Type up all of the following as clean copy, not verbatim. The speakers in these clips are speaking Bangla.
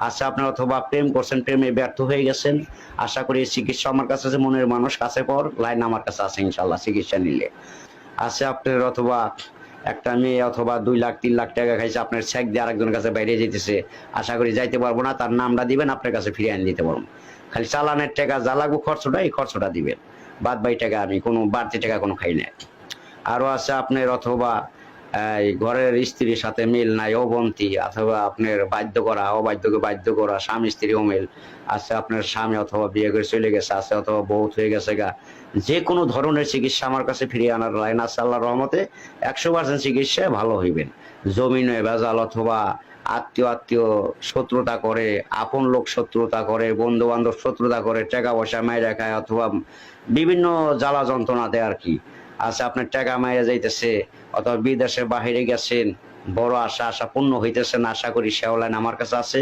আচ্ছা আপনার অথবা প্রেম করছেন, প্রেমে ব্যর্থ হয়ে গেছেন, আশা করি চিকিৎসা আমার কাছে আছে, মনের মানুষ কাছে পর লাইন আমার কাছে আছে ইনশাল্লাহ চিকিৎসা নিলে। আছে আপনার অথবা একটা মেয়ে অথবা 2 লাখ 3 লাখ টাকা খাইছে, আপনার চেক দিয়ে আরেকজনের কাছে বাইরে যেতেছে, আশা করি যাইতে পারবো না, তার নামটা দিবেন, আপনার কাছে ফিরিয়ে আনি দিতে পারবো। খালি চালানের টাকা যা লাগবে খরচটা, এই খরচটা দিবেন, বাদ বাকি টাকা আমি কোনো বাড়তি টাকা কোনো খাই না। আরো আছে আপনার অথবা এই ঘরের স্ত্রীর সাথে মিল নাই, অবন্তি, অথবা আপনার বাধ্য করা, অবাধ্যকে বাধ্য করা, স্বামী স্ত্রী অমিল আছে, আপনার স্বামী অথবা বিয়ে করে চলে গেছে আছে, অথবা বহুত হয়ে গেছে গা, যে কোনো ধরনের চিকিৎসা আমার কাছে ফিরিয়ে আনার লাইন আছে আল্লাহর রহমতে। 100% চিকিৎসা ভালো হইবেন। জমিনে ভেজাল অথবা আত্মীয় আত্মীয় শত্রুতা করে, আপন লোক শত্রুতা করে, বন্ধু বান্ধব শত্রুতা করে, টাকা পয়সা মাইরা খায়, অথবা বিভিন্ন জ্বালা যন্ত্রণাতে আর কি আচ্ছা আপনার টাকা মাইরা যাইতেছে, অথবা বিদেশে বাহিরে গেছেন, বড় আশা পূর্ণ হইতেছে না, আশা করি সে লাইন আমার কাছে আছে।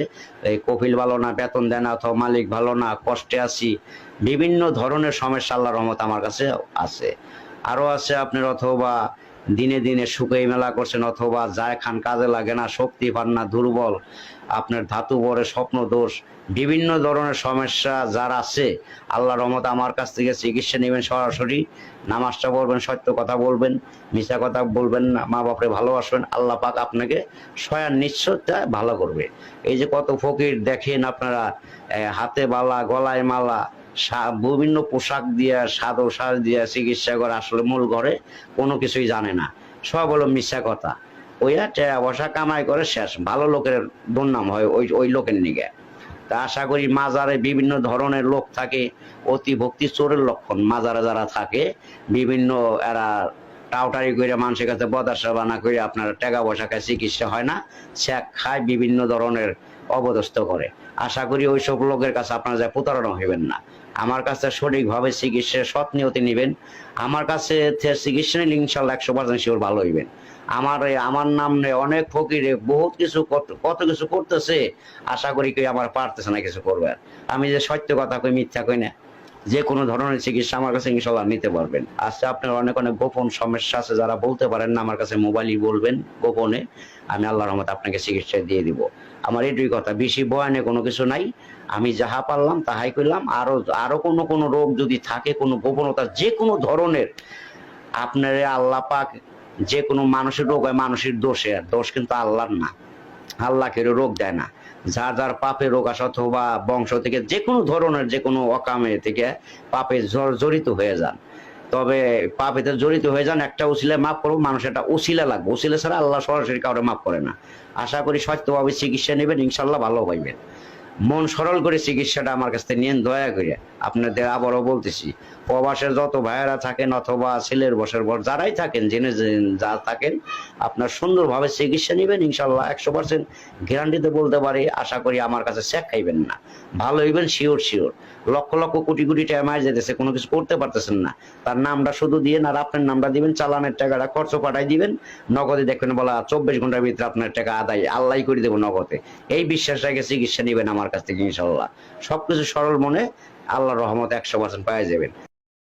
এই কফিল ভালো না, বেতন দেয় না, অথবা মালিক ভালো না, কষ্টে আছি, বিভিন্ন ধরনের সমস্যা আল্লাহর রহমত আমার কাছে আছে। আরো আছে আপনার অথবা দিনে দিনে শুকাই মেলা করছেন, অথবা যায় খান কাজে লাগে না, শক্তি পান না, দুর্বল, আপনার ধাতু পরে, স্বপ্ন দোষ, বিভিন্ন ধরনের সমস্যা যার আছে, আল্লাহর রহমতে আমার কাছ থেকে চিকিৎসা নেবেন সরাসরি। নামাজটা পড়বেন, সত্য কথা বলবেন, মিথ্যা কথা বলবেন না, মা বাপরে ভালোবাসবেন, আল্লাহ পাক আপনাকে স্বয়ং নিশ্চয়তা ভালো করবে। এই যে কত ফকির দেখেন আপনারা, হাতে বালা, গলায় মালা, বিভিন্ন পোশাক দিয়ে, সাদো সাজ দিয়ে চিকিৎসা করে, আসলে মূল ঘরে কোনো কিছুই জানে না, সব হলো মিথ্যা কথা। ওইয়া টাকা পয়সা কামাই করে শেষ, ভালো লোকের দুর্নাম হয় ওই লোকের নিগে। তা আশা করি মাজারে বিভিন্ন ধরনের লোক থাকে, অতি ভক্তি চোরের লক্ষণ। মাজারে যারা থাকে বিভিন্ন এরা টাউটারি করে মানুষের কাছে বদাসা বানা করে আপনার টাকা পয়সা খায়, চিকিৎসা হয় না, শেখ খায়, বিভিন্ন ধরনের অবদস্থ করে। আশা করি ওইসব লোকের কাছে আপনারা যা প্রতারণা হইবেন না, আমার কাছে সঠিকভাবে চিকিৎসা সৎ নিয়তে নিবেন। আমার কাছে চিকিৎসা নিলে ইনশাল্লাহ 100% শিওর ভালো হইবেন। আমার নাম নেই অনেক ফকিরে বহুত কিছু কত কিছু করতেছে, আশা করি কেউ আমার পারতেছে না কিছু করবে। আমি যে সত্য কথা কই, মিথ্যা কই না, যে কোনো ধরনের চিকিৎসা আমার কাছে ইনশাল্লাহ নিতে পারবেন। আজকে আপনার অনেক অনেক গোপন সমস্যা আছে, যারা বলতে পারেন না আমার কাছে মোবাইলই বলবেন গোপনে, আমি আল্লাহর রহমতে আপনাকে চিকিৎসা দিয়ে দিব। আমার এটুই কথা, বেশি বয়ানে কোনো কিছু নাই, আমি যাহা পারলাম তাহাই করলাম। আরো কোনো রোগ যদি থাকে, কোনো গোপনতা যে কোনো ধরনের, আপনার আল্লাহ পাক যে কোনো মানুষের রোগ হয় মানুষের দোষে, দোষ কিন্তু আল্লাহর না, আল্লাহ কেউ রোগ দেয় না। যার যার পাপে রোগ আসে, অথবা বংশ থেকে যে কোনো ধরনের যে কোনো অকামে থেকে পাপে জড়িত হয়ে যান, তবে পাপেতে জড়িত হয়ে যান, একটা উসিলায় মাফ করবো, মানুষ একটা উসিলা লাগবে, উসিলা ছাড়া আল্লাহ সরাসরি কাউরে মাফ করে না। আশা করি সত্যভাবে চিকিৎসা নেবেন, ইনশাল্লাহ ভালো হইবেন। মন সরল করে চিকিৎসাটা আমার কাছ থেকে নিয়েন দয়া করে। আপনাদের আবারও বলতেছি, প্রবাসের যত ভাইয়েরা থাকেন, অথবা ছেলের বসের বর যারাই থাকেন, জেনে যা থাকেন, আপনার সুন্দরভাবে চিকিৎসা নেবেন, ইনশাল্লাহ 100% গ্যারান্টিতে বলতে পারি, আশা করি আমার কাছে চেক খাইবেন না, ভালো হইবেন শিওর শিওর। লক্ষ লক্ষ কোটি কোটি টাকা মার যেতেছে, কোনো কিছু করতে পারতেছেন না, তার নামটা শুধু দিয়ে আর আপনার নামটা দিবেন, চালানের টাকাটা খরচ পাঠাই দিবেন, নগদে দেখবেন বলা 24 ঘন্টার ভিতরে আপনার টাকা আদায় আল্লাহ করে দেবো নগদে। এই বিশ্বাস রেখে চিকিৎসা নেবেন আমার কাছ থেকে, ইনশাল্লাহ সবকিছু সরল মনে আল্লাহর রহমতে 100% পাওয়া যাবেন।